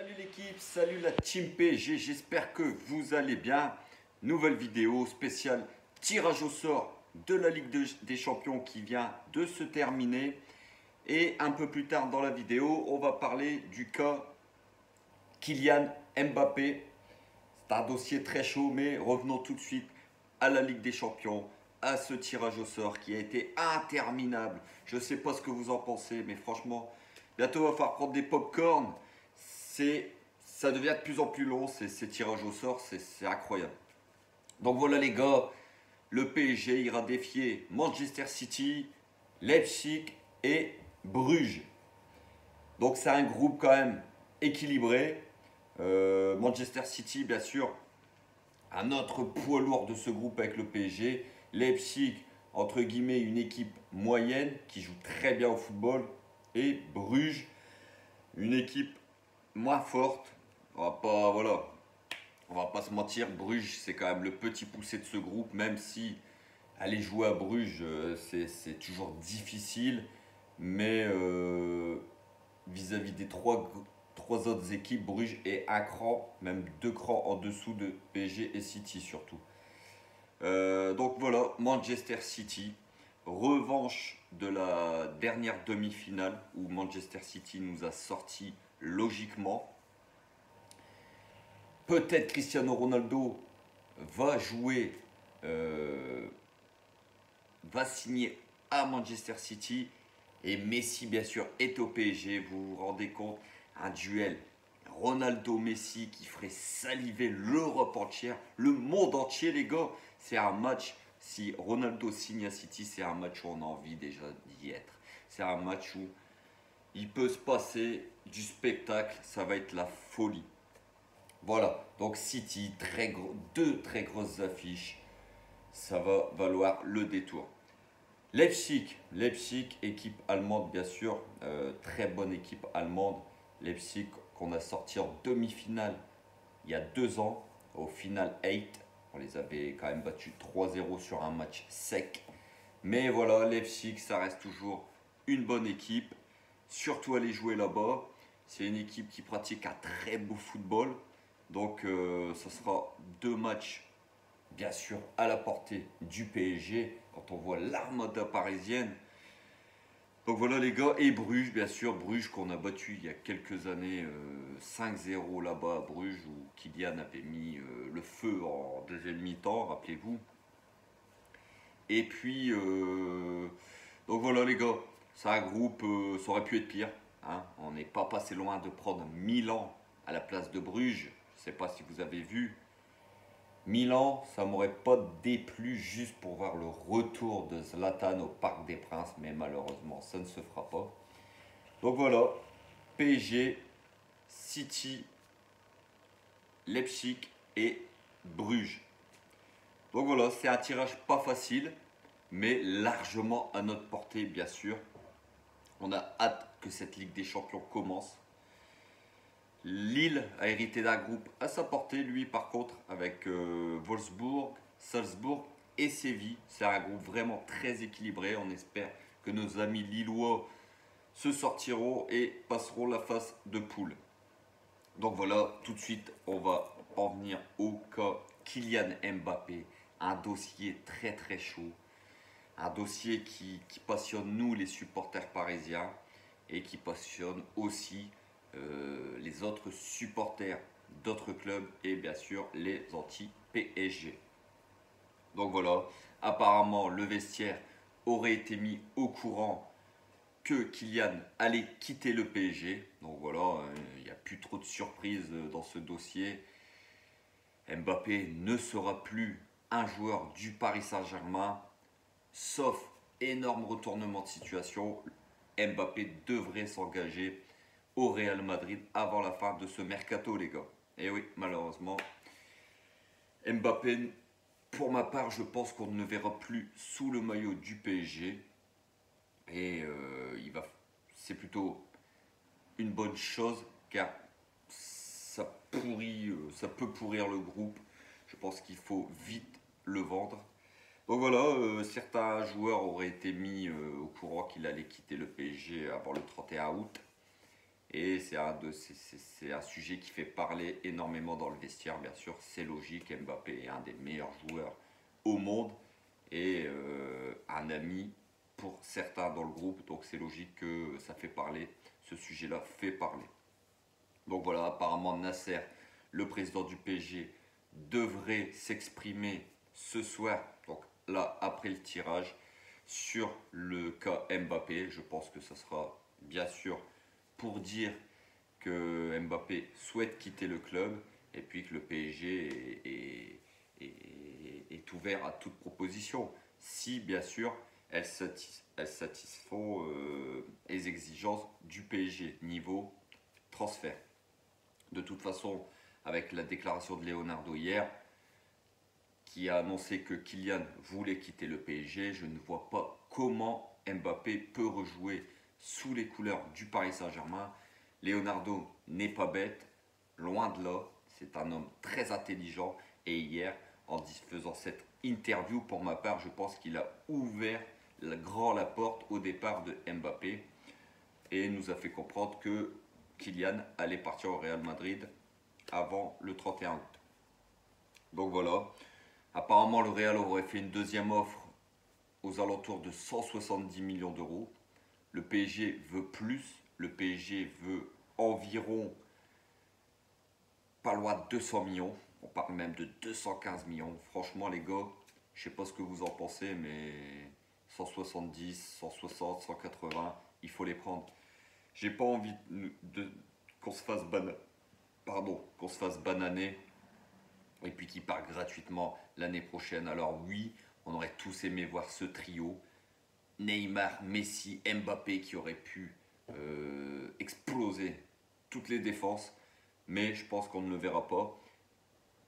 Salut l'équipe, salut la team PSG, j'espère que vous allez bien. Nouvelle vidéo spéciale tirage au sort de la des Champions qui vient de se terminer. Et un peu plus tard dans la vidéo, on va parler du cas Kylian Mbappé. C'est un dossier très chaud, mais revenons tout de suite à la Ligue des Champions, à ce tirage au sort qui a été interminable. Je ne sais pas ce que vous en pensez, mais franchement, bientôt il va falloir prendre des pop-corn. Ça devient de plus en plus long, ces tirages au sort, c'est incroyable. Donc voilà les gars, le PSG ira défier Manchester City, Leipzig et Bruges. Donc c'est un groupe quand même équilibré. Manchester City, bien sûr, un autre poids lourd de ce groupe avec le PSG. Leipzig, entre guillemets, une équipe moyenne qui joue très bien au football. Et Bruges, une équipe moins forte. On va pas se mentir, Bruges, c'est quand même le petit poussé de ce groupe, même si aller jouer à Bruges, c'est toujours difficile. Mais vis-à-vis des trois autres équipes, Bruges est un cran, même deux crans en dessous de PSG et City surtout. Donc voilà, Manchester City, revanche de la dernière demi-finale où Manchester City nous a sorti logiquement. Peut-être Cristiano Ronaldo va jouer, va signer à Manchester City. Et Messi, bien sûr, est au PSG. Vous vous rendez compte, un duel Ronaldo-Messi qui ferait saliver l'Europe entière, le monde entier, les gars. C'est un match, si Ronaldo signe à City, c'est un match où on a envie déjà d'y être. C'est un match où il peut se passer du spectacle, ça va être la folie. Voilà, donc City, deux très grosses affiches, ça va valoir le détour. Leipzig, équipe allemande bien sûr, très bonne équipe allemande. Leipzig qu'on a sorti en demi-finale il y a 2 ans, au final 8. On les avait quand même battus 3-0 sur un match sec. Mais voilà, Leipzig, ça reste toujours une bonne équipe. Surtout aller jouer là-bas. C'est une équipe qui pratique un très beau football. Donc ça sera 2 matchs bien sûr à la portée du PSG quand on voit l'armada parisienne. Donc voilà les gars, et Bruges bien sûr, Bruges qu'on a battu il y a quelques années 5-0 là-bas à Bruges où Kylian avait mis le feu en deuxième mi-temps, rappelez-vous. Et puis donc voilà les gars, c'est un groupe, ça aurait pu être pire, hein. On n'est pas passé loin de prendre Milan à la place de Bruges, je ne sais pas si vous avez vu. Milan, ça m'aurait pas déplu juste pour voir le retour de Zlatan au Parc des Princes, mais malheureusement, ça ne se fera pas. Donc voilà, PSG, City, Leipzig et Bruges. Donc voilà, c'est un tirage pas facile, mais largement à notre portée, bien sûr. On a hâte que cette Ligue des Champions commence. Lille a hérité d'un groupe à sa portée, lui par contre, avec Wolfsburg, Salzbourg et Séville. C'est un groupe vraiment très équilibré. On espère que nos amis lillois se sortiront et passeront la phase de poule. Donc voilà, tout de suite, on va en venir au cas Kylian Mbappé. Un dossier très très chaud. Un dossier qui passionne nous, les supporters parisiens, et qui passionne aussi les autres supporters d'autres clubs et bien sûr les anti-PSG. Donc voilà, apparemment le vestiaire aurait été mis au courant que Kylian allait quitter le PSG. Donc voilà, il n'y a plus trop de surprises dans ce dossier. Mbappé ne sera plus un joueur du Paris Saint-Germain, sauf énorme retournement de situation. Mbappé devrait s'engager au Real Madrid avant la fin de ce mercato, les gars. Et oui, malheureusement, Mbappé, pour ma part, je pense qu'on ne le verra plus sous le maillot du PSG. Et c'est plutôt une bonne chose car ça peut pourrir le groupe. Je pense qu'il faut vite le vendre. Donc voilà, certains joueurs auraient été mis au courant qu'il allait quitter le PSG avant le 31 août. Et c'est un sujet qui fait parler énormément dans le vestiaire, bien sûr, c'est logique. Mbappé est un des meilleurs joueurs au monde et un ami pour certains dans le groupe, donc c'est logique que ça fait parler, ce sujet-là fait parler. Donc voilà, apparemment Nasser, le président du PSG, devrait s'exprimer ce soir, donc là après le tirage, sur le cas Mbappé. Je pense que ça sera bien sûr pour dire que Mbappé souhaite quitter le club et puis que le PSG est ouvert à toute proposition. Si bien sûr elles satisfont les exigences du PSG niveau transfert. De toute façon, avec la déclaration de Leonardo hier, qui a annoncé que Kylian voulait quitter le PSG, je ne vois pas comment Mbappé peut rejouer sous les couleurs du Paris Saint-Germain. Leonardo n'est pas bête, loin de là, c'est un homme très intelligent et hier, en faisant cette interview, pour ma part, je pense qu'il a ouvert grand la porte au départ de Mbappé et nous a fait comprendre que Kylian allait partir au Real Madrid avant le 31 août. Donc voilà, apparemment le Real aurait fait une deuxième offre aux alentours de 170 millions d'euros. Le PSG veut plus, le PSG veut environ pas loin de 200 millions, on parle même de 215 millions. Franchement les gars, je sais pas ce que vous en pensez, mais 170, 160, 180, il faut les prendre. J'ai pas envie qu'on se fasse qu'on se fasse bananer et puis qu'il part gratuitement l'année prochaine. Alors oui, on aurait tous aimé voir ce trio, Neymar, Messi, Mbappé, qui aurait pu exploser toutes les défenses, mais je pense qu'on ne le verra pas.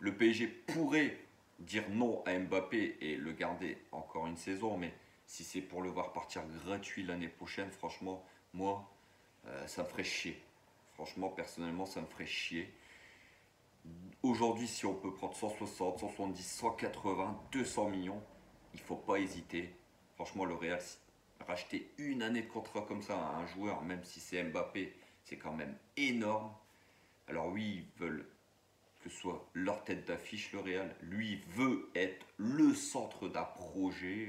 Le PSG pourrait dire non à Mbappé et le garder encore une saison, mais si c'est pour le voir partir gratuit l'année prochaine, franchement, moi, ça me ferait chier. Franchement, personnellement, ça me ferait chier. Aujourd'hui, si on peut prendre 160, 170, 180, 200 millions, il ne faut pas hésiter. Franchement, le Real, racheter une année de contrat comme ça à un joueur, même si c'est Mbappé, c'est quand même énorme. Alors oui, ils veulent que ce soit leur tête d'affiche, le Real. Lui veut être le centre d'un projet,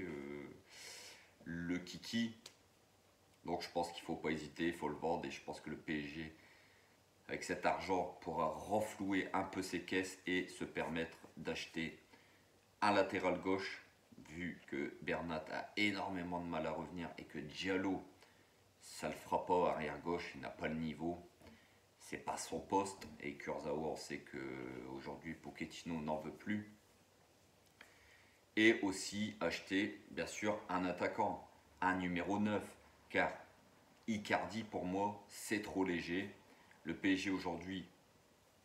le kiki. Donc je pense qu'il ne faut pas hésiter, il faut le vendre et je pense que le PSG, avec cet argent, pourra renflouer un peu ses caisses et se permettre d'acheter un latéral gauche, vu que Bernat a énormément de mal à revenir et que Diallo, ça ne le fera pas arrière gauche, il n'a pas le niveau. C'est pas son poste et Kurzawa, on sait qu'aujourd'hui Pochettino n'en veut plus. Et aussi acheter bien sûr un attaquant, un numéro 9, car Icardi pour moi c'est trop léger. Le PSG aujourd'hui,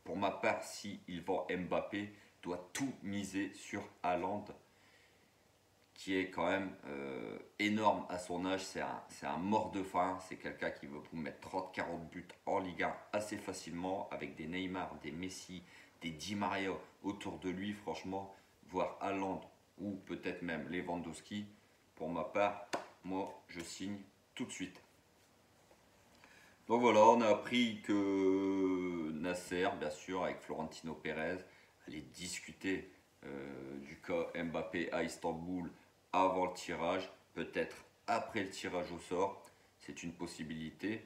pour ma part, s'il vend Mbappé, doit tout miser sur Haaland, qui est quand même énorme à son âge. C'est un mort de faim. C'est quelqu'un qui veut vous mettre 30-40 buts en Ligue 1 assez facilement, avec des Neymar, des Messi, des Di Maria autour de lui. Franchement, voir Haaland ou peut-être même Lewandowski, pour ma part, moi, je signe tout de suite. Donc voilà, on a appris que Nasser, bien sûr, avec Florentino Pérez, allait discuter du cas Mbappé à Istanbul avant le tirage, peut-être après le tirage au sort. C'est une possibilité.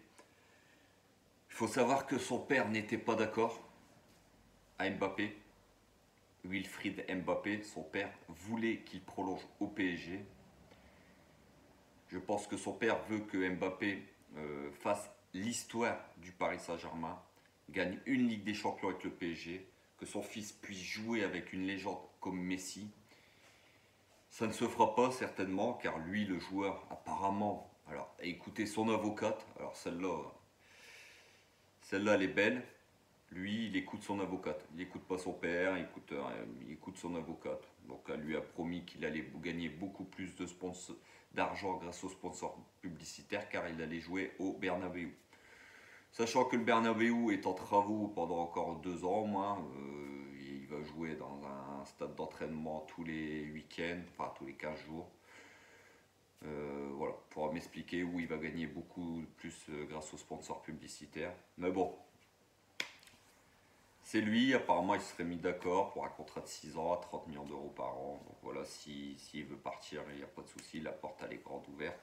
Il faut savoir que son père n'était pas d'accord à Mbappé. Wilfried Mbappé, son père, voulait qu'il prolonge au PSG. Je pense que son père veut que Mbappé fasse l'histoire du Paris Saint-Germain, gagne une Ligue des Champions avec le PSG, que son fils puisse jouer avec une légende comme Messi. Ça ne se fera pas certainement, car lui, le joueur, apparemment, alors écoutez son avocate, alors celle-là elle est belle. Lui, il écoute son avocate. Il n'écoute pas son père, il écoute son avocate. Donc, elle lui a promis qu'il allait gagner beaucoup plus d'argent grâce aux sponsors publicitaires, car il allait jouer au Bernabéu. Sachant que le Bernabéu est en travaux pendant encore 2 ans au moins, il va jouer dans un stade d'entraînement tous les week-ends, enfin tous les 15 jours. Voilà, pour m'expliquer où il va gagner beaucoup plus grâce aux sponsors publicitaires. Mais bon, c'est lui, apparemment il serait mis d'accord pour un contrat de 6 ans à 30 millions d'euros par an. Donc voilà, s'il veut partir, il n'y a pas de souci, la porte elle est grande ouverte.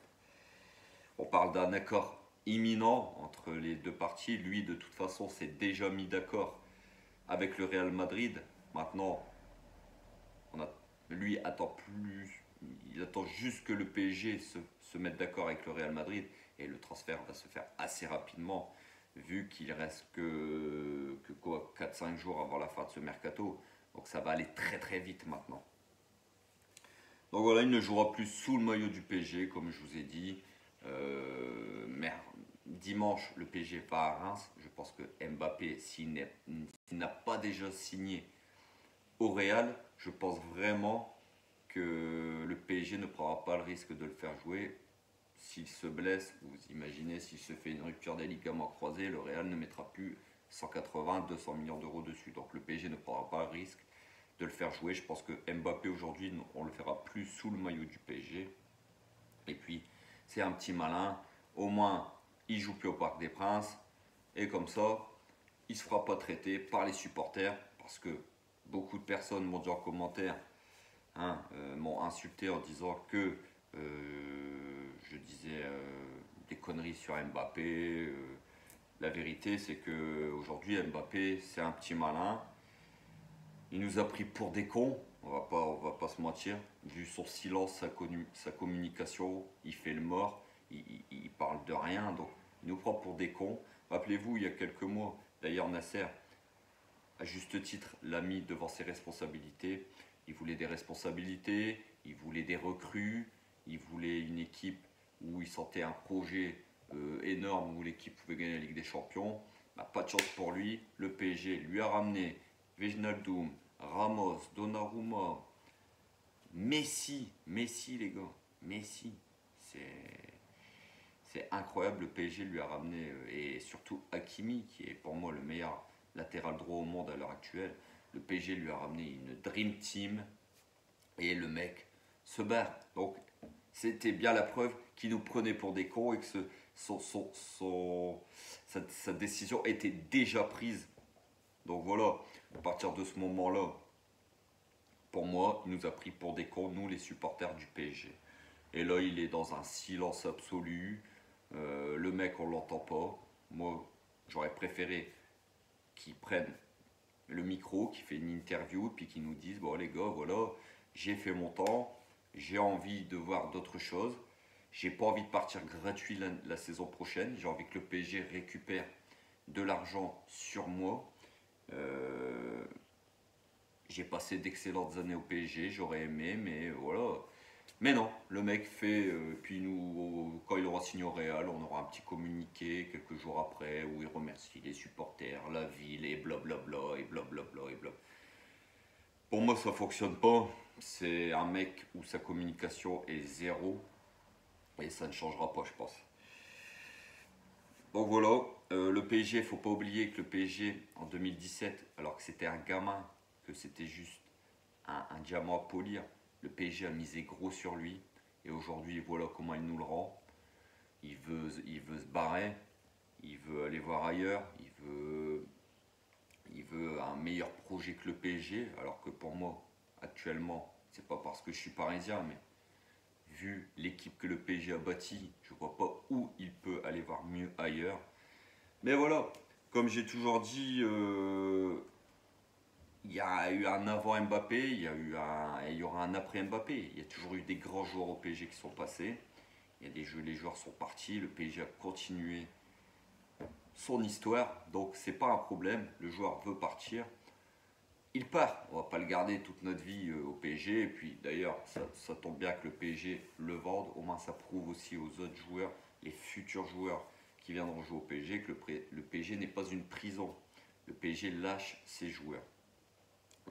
On parle d'un accord imminent entre les deux parties. Lui, de toute façon, s'est déjà mis d'accord avec le Real Madrid. Maintenant, lui attend plus, il attend juste que le PSG se mette d'accord avec le Real Madrid et le transfert va se faire assez rapidement vu qu'il reste que quoi, 4-5 jours avant la fin de ce mercato. Donc ça va aller très très vite maintenant. Donc voilà, il ne jouera plus sous le maillot du PSG, comme je vous ai dit. Mais dimanche, le PSG va à Reims. Je pense que Mbappé, s'il n'a pas déjà signé au Real, je pense vraiment que le PSG ne prendra pas le risque de le faire jouer. S'il se blesse, vous imaginez, s'il se fait une rupture des ligaments croisés, le Real ne mettra plus 180-200 millions d'euros dessus. Donc le PSG ne prendra pas le risque de le faire jouer. Je pense que Mbappé aujourd'hui, on ne le fera plus sous le maillot du PSG. Et puis, c'est un petit malin. Au moins, il joue plus au Parc des Princes. Et comme ça, il ne se fera pas traiter par les supporters. Parce que beaucoup de personnes m'ont dit en commentaire, m'ont insulté en disant que je disais des conneries sur Mbappé. La vérité, c'est que aujourd'hui Mbappé, c'est un petit malin. Il nous a pris pour des cons, on va pas se mentir. Vu son silence, sa communication, il fait le mort, il parle de rien, donc il nous prend pour des cons. Rappelez-vous, il y a quelques mois, d'ailleurs Nasser, à juste titre, l'a mis devant ses responsabilités. Il voulait des responsabilités, il voulait des recrues, il voulait une équipe où il sentait un projet énorme, où l'équipe pouvait gagner la Ligue des Champions. Bah, pas de chance pour lui, le PSG lui a ramené Wijnaldum, Ramos, Donnarumma, Messi les gars, Messi, c'est incroyable, le PSG lui a ramené, et surtout Hakimi, qui est pour moi le meilleur latéral droit au monde à l'heure actuelle, le PSG lui a ramené une Dream Team, et le mec se barre. Donc c'était bien la preuve qu'il nous prenait pour des cons et que sa décision était déjà prise. Donc voilà, à partir de ce moment-là, pour moi, il nous a pris pour des cons, nous les supporters du PSG. Et là, il est dans un silence absolu. Le mec, on l'entend pas. Moi, j'aurais préféré qu'il prenne le micro, qu'il fait une interview, puis qu'il nous dise, bon les gars, voilà, j'ai fait mon temps, j'ai envie de voir d'autres choses. J'ai pas envie de partir gratuit la saison prochaine. J'ai envie que le PSG récupère de l'argent sur moi. Euh, j'ai passé d'excellentes années au PSG, j'aurais aimé, mais voilà. Mais non, le mec fait, puis nous, quand il aura signé au Real, on aura un petit communiqué quelques jours après où il remercie les supporters, la ville et blablabla et blablabla et blablabla. Pour moi, ça fonctionne pas. C'est un mec où sa communication est zéro et ça ne changera pas, je pense. Donc voilà, le PSG, faut pas oublier que le PSG en 2017, alors que c'était un gamin, que c'était juste un diamant à polir, le PSG a misé gros sur lui et aujourd'hui, voilà comment il nous le rend. Il veut se barrer, il veut aller voir ailleurs, il veut un meilleur projet que le PSG, alors que pour moi, actuellement, c'est pas parce que je suis parisien, mais vu l'équipe que le PSG a bâtie, je vois pas où il peut aller voir mieux ailleurs. Mais voilà, comme j'ai toujours dit, il y a eu un avant Mbappé, il y aura un après Mbappé. Il y a toujours eu des grands joueurs au PSG qui sont passés. Il y a des jeux, les joueurs sont partis, le PSG a continué son histoire, donc c'est pas un problème. Le joueur veut partir, il part. On va pas le garder toute notre vie au PSG. Et puis d'ailleurs, ça tombe bien que le PSG le vende. Au moins, ça prouve aussi aux autres joueurs, les futurs joueurs qui viendront jouer au PSG, que le PSG n'est pas une prison. Le PSG lâche ses joueurs.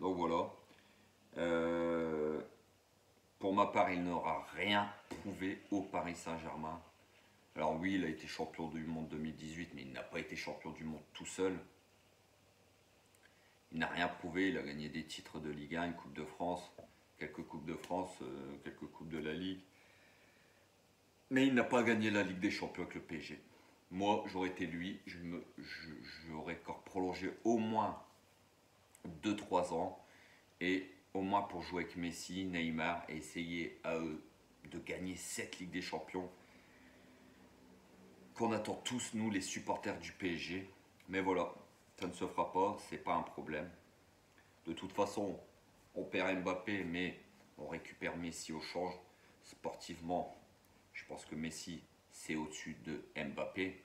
Donc voilà. Euh, pour ma part, il n'aura rien prouvé au Paris Saint-Germain. Alors oui, il a été champion du monde 2018, mais il n'a pas été champion du monde tout seul. Il n'a rien prouvé, il a gagné des titres de Ligue 1, une Coupe de France, quelques Coupes de France, quelques Coupes de la Ligue. Mais il n'a pas gagné la Ligue des Champions avec le PSG. Moi, j'aurais été lui, j'aurais encore prolongé au moins 2 3 ans. Et au moins pour jouer avec Messi, Neymar et essayer à eux de gagner cette Ligue des Champions qu'on attend tous, nous, les supporters du PSG. Mais voilà, ça ne se fera pas, c'est pas un problème. De toute façon, on perd Mbappé, mais on récupère Messi au change. Sportivement, je pense que Messi, c'est au-dessus de Mbappé.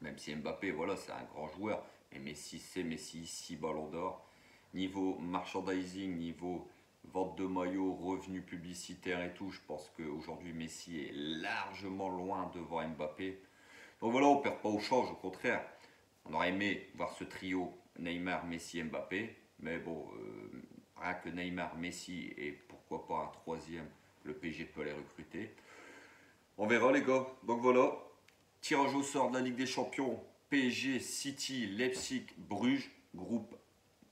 Même si Mbappé, voilà, c'est un grand joueur. Mais Messi, c'est Messi, 6 ballons d'or. Niveau merchandising, niveau vente de maillots, revenus publicitaires et tout, je pense qu'aujourd'hui Messi est largement loin devant Mbappé. Donc voilà, on ne perd pas au change, au contraire. On aurait aimé voir ce trio Neymar, Messi, Mbappé. Mais bon, rien que Neymar, Messi et pourquoi pas un troisième, le PSG peut les recruter. On verra les gars. Donc voilà, tirage au sort de la Ligue des Champions. PSG, City, Leipzig, Bruges, groupe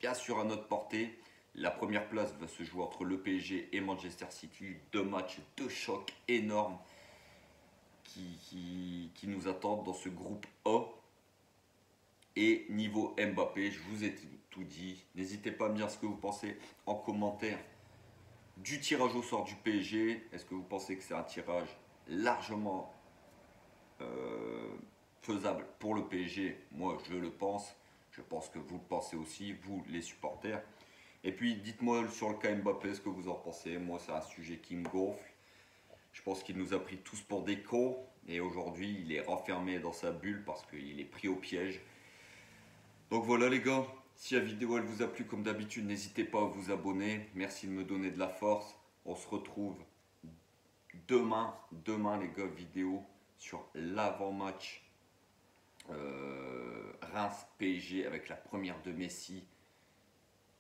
bien sûr à notre portée. La première place va se jouer entre le PSG et Manchester City. 2 matchs, 2 chocs énormes qui nous attendent dans ce groupe A. Et niveau Mbappé, je vous ai tout dit. N'hésitez pas à me dire ce que vous pensez en commentaire du tirage au sort du PSG. Est-ce que vous pensez que c'est un tirage largement faisable pour le PSG? Moi, je le pense. Je pense que vous le pensez aussi, vous les supporters. Et puis, dites-moi sur le cas Mbappé ce que vous en pensez. Moi, c'est un sujet qui me gonfle. Je pense qu'il nous a pris tous pour des cons. Et aujourd'hui, il est renfermé dans sa bulle parce qu'il est pris au piège. Donc voilà les gars, si la vidéo elle vous a plu comme d'habitude, n'hésitez pas à vous abonner. Merci de me donner de la force. On se retrouve demain les gars, vidéo sur l'avant-match Reims-PSG avec la première de Messi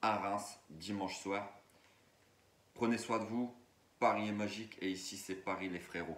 à Reims dimanche soir. Prenez soin de vous, Paris est magique et ici c'est Paris les frérots.